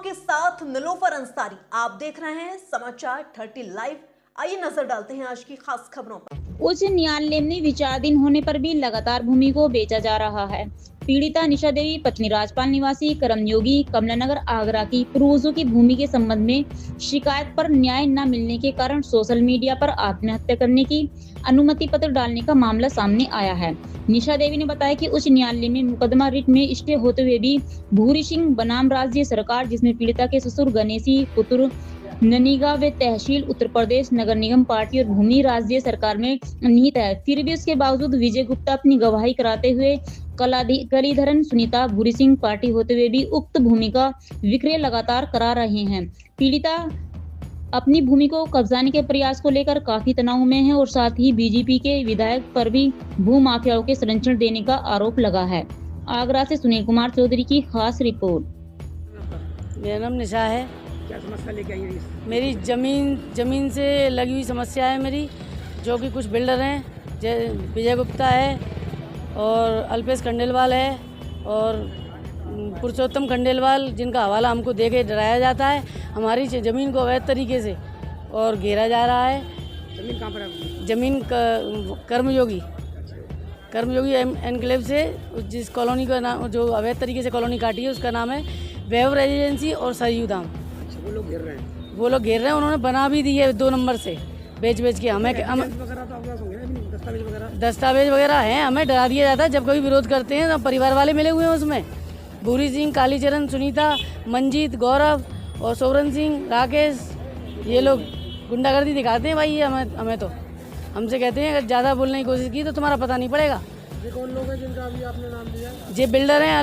के साथ नीलोफर अंसारी। आप देख रहे हैं समाचार 30 लाइव। आइए नजर डालते हैं आज की खास खबरों पर। उच्च न्यायालय में विचाराधीन होने पर भी लगातार भूमि को बेचा जा रहा है। पीड़िता निशा देवी पत्नी राजपाल निवासी कर्मयोगी कमलानगर आगरा की पूर्वजों की भूमि के संबंध में शिकायत पर न्याय न मिलने के कारण सोशल मीडिया पर आत्महत्या करने की अनुमति पत्र डालने का मामला सामने आया है। निशा देवी ने बताया कि उच्च न्यायालय में मुकदमा रिट में स्टे होते हुए भी भूरी सिंह बनाम राज्य सरकार, जिसमें पीड़िता के ससुर गणेशी पुत्र ननीगा व तहसील उत्तर प्रदेश नगर निगम पार्टी और भूमि राज्य सरकार में निहित है, फिर भी उसके बावजूद विजय गुप्ता अपनी गवाही कराते हुए कलीधरन सुनीता भूरी सिंह पार्टी होते हुए भी उक्त भूमि का विक्रय लगातार करा रहे हैं। पीड़िता अपनी भूमि को कब्जाने के प्रयास को लेकर काफी तनाव में है और साथ ही बीजेपी के विधायक पर भी भू माफियाओं के संरक्षण देने का आरोप लगा है। आगरा से सुनील कुमार चौधरी की खास रिपोर्ट। मेरा नाम निशा है। क्या समस्या लेके आई है? मेरी जमीन से लगी हुई समस्या है मेरी, जो कि कुछ बिल्डर हैं, विजय गुप्ता है और अल्पेश खंडेलवाल है और पुरुषोत्तम खंडेलवाल, जिनका हवाला हमको दे के डराया जाता है। हमारी ज़मीन को अवैध तरीके से और घेरा जा रहा है। जमीन कहाँ पर है? जमीन कर्मयोगी एनक्लेव से जिस कॉलोनी का नाम, जो अवैध तरीके से कॉलोनी काटी है, उसका नाम है वैभव रेजिडेंसी और सरयू धाम। वो लोग घेर रहे हैं। उन्होंने बना भी दी है 2 नंबर से बेच के हमें दस्तावेज वगैरह हैं। हमें डरा दिया जाता है जब कभी विरोध करते हैं। तो परिवार वाले मिले हुए हैं उसमें, भूरी सिंह, कालीचरण, सुनीता, मंजीत, गौरव और सोवरन सिंह, राकेश, ये लोग गुंडागर्दी दिखाते हैं भाई। ये हमें तो हमसे कहते हैं अगर ज़्यादा बोलने की कोशिश की तो तुम्हारा पता नहीं पड़ेगा। ये कौन लोग हैं जिनका अभी आपने नाम लिया? ये बिल्डर हैं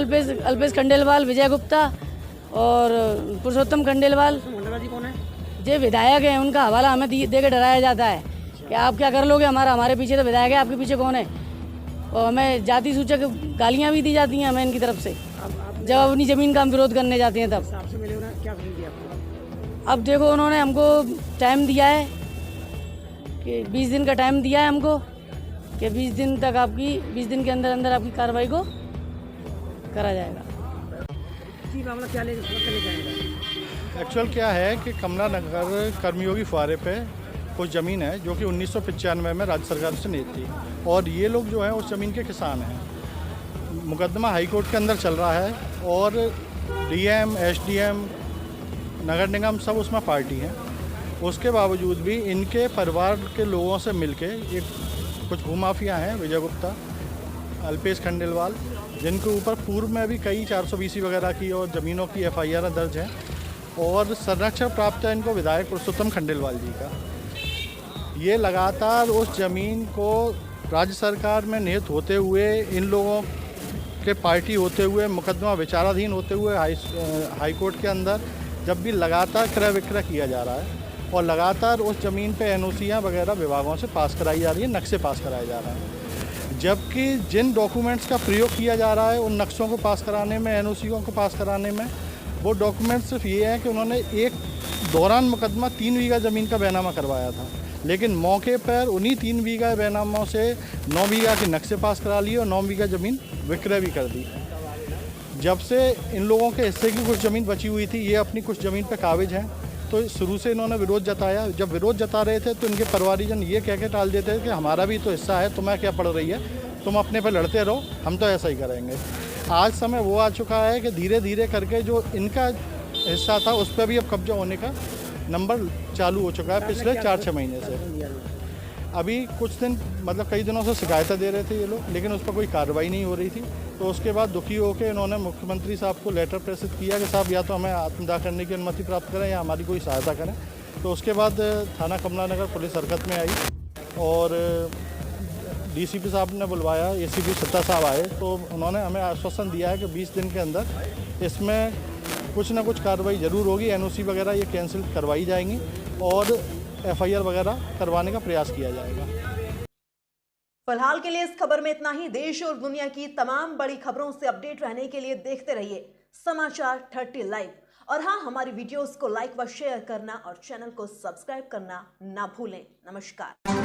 अल्पेश खंडेलवाल, विजय गुप्ता और पुरुषोत्तम खंडेलवाल। जी कौन है? ये विधायक हैं, उनका हवाला हमें दे के डराया जाता है कि आप क्या कर लोगे, हमारे पीछे तो विधायक है, आपके पीछे कौन है। और हमें जाति सूचक गालियाँ भी दी जाती हैं हमें इनकी तरफ से, जब अपनी ज़मीन का हम विरोध करने जाते हैं तब। आपसे मिले हो ना, क्या दिया आपको? अब देखो, उन्होंने हमको टाइम दिया है कि 20 दिन का टाइम दिया है हमको कि 20 दिन के अंदर आपकी कार्रवाई को करा जाएगा। जी मामला क्या लेके आएगा? एक्चुअल क्या है कि कमला नगर कर्मयोगी फुआरे पे कुछ ज़मीन है जो कि 1995 में राज्य सरकार से ली थी, और ये लोग जो हैं उस ज़मीन के किसान हैं। मुकदमा हाई कोर्ट के अंदर चल रहा है और डीएम, एसडीएम, नगर निगम सब उसमें पार्टी हैं। उसके बावजूद भी इनके परिवार के लोगों से मिलके एक कुछ भूमाफिया हैं, विजय गुप्ता, अल्पेश खंडेलवाल, जिनके ऊपर पूर्व में भी कई 420 वगैरह की और ज़मीनों की एफआईआर दर्ज है, और संरक्षण प्राप्त है इनको विधायक पुरुषोत्तम खंडेलवाल जी का। ये लगातार उस ज़मीन को राज्य सरकार में निहित होते हुए, इन लोगों के पार्टी होते हुए, मुकदमा विचाराधीन होते हुए हाई कोर्ट के अंदर जब भी लगातार क्रय विक्रय किया जा रहा है, और लगातार उस ज़मीन पे एनओसीयाँ वगैरह विभागों से पास कराई जा रही है, नक्शे पास कराए जा रहे हैं। जबकि जिन डॉक्यूमेंट्स का प्रयोग किया जा रहा है उन नक्शों को पास कराने में, एनओसीओं को पास कराने में, वो डॉक्यूमेंट्स सिर्फ ये हैं कि उन्होंने एक दौरान मुकदमा 3 बीघा ज़मीन का बैनामा करवाया था, लेकिन मौके पर उन्हीं 3 बीघा बैनामों से 9 बीघा के नक्शे पास करा लिए और 9 बीघा ज़मीन विक्रय भी कर दी। जब से इन लोगों के हिस्से की कुछ ज़मीन बची हुई थी, ये अपनी कुछ ज़मीन पर काबिज हैं, तो शुरू से इन्होंने विरोध जताया। जब विरोध जता रहे थे तो इनके परिवारीजन ये कह के टाल देते थे कि हमारा भी तो हिस्सा है, तुम्हें क्या पड़ रही है, तुम अपने पर लड़ते रहो, हम तो ऐसा ही करेंगे। आज समय वो आ चुका है कि धीरे धीरे करके जो इनका हिस्सा था उस पर भी अब कब्जा होने का नंबर चालू हो चुका है पिछले 4-6 महीने से। अभी कुछ दिन, मतलब कई दिनों से शिकायतें दे रहे थे ये लोग, लेकिन उस पर कोई कार्रवाई नहीं हो रही थी। तो उसके बाद दुखी होकर इन्होंने मुख्यमंत्री साहब को लेटर प्रेषित किया कि साहब या तो हमें आत्मदाह करने की अनुमति प्राप्त करें या हमारी कोई सहायता करें। तो उसके बाद थाना कमला नगर पुलिस हरकत में आई और डीसीपी साहब ने बुलवाया, एसीपी सत्ता साहब आए, तो उन्होंने हमें आश्वासन दिया है कि 20 दिन के अंदर इसमें कुछ ना कुछ कार्रवाई ज़रूर होगी। एनओसी वगैरह ये कैंसिल करवाई जाएंगी और एफआईआर वगैरह करवाने का प्रयास किया जाएगा। फिलहाल के लिए इस खबर में इतना ही। देश और दुनिया की तमाम बड़ी खबरों से अपडेट रहने के लिए देखते रहिए समाचार 30 लाइव। और हाँ, हमारी वीडियोस को लाइक व शेयर करना और चैनल को सब्सक्राइब करना ना भूलें। नमस्कार।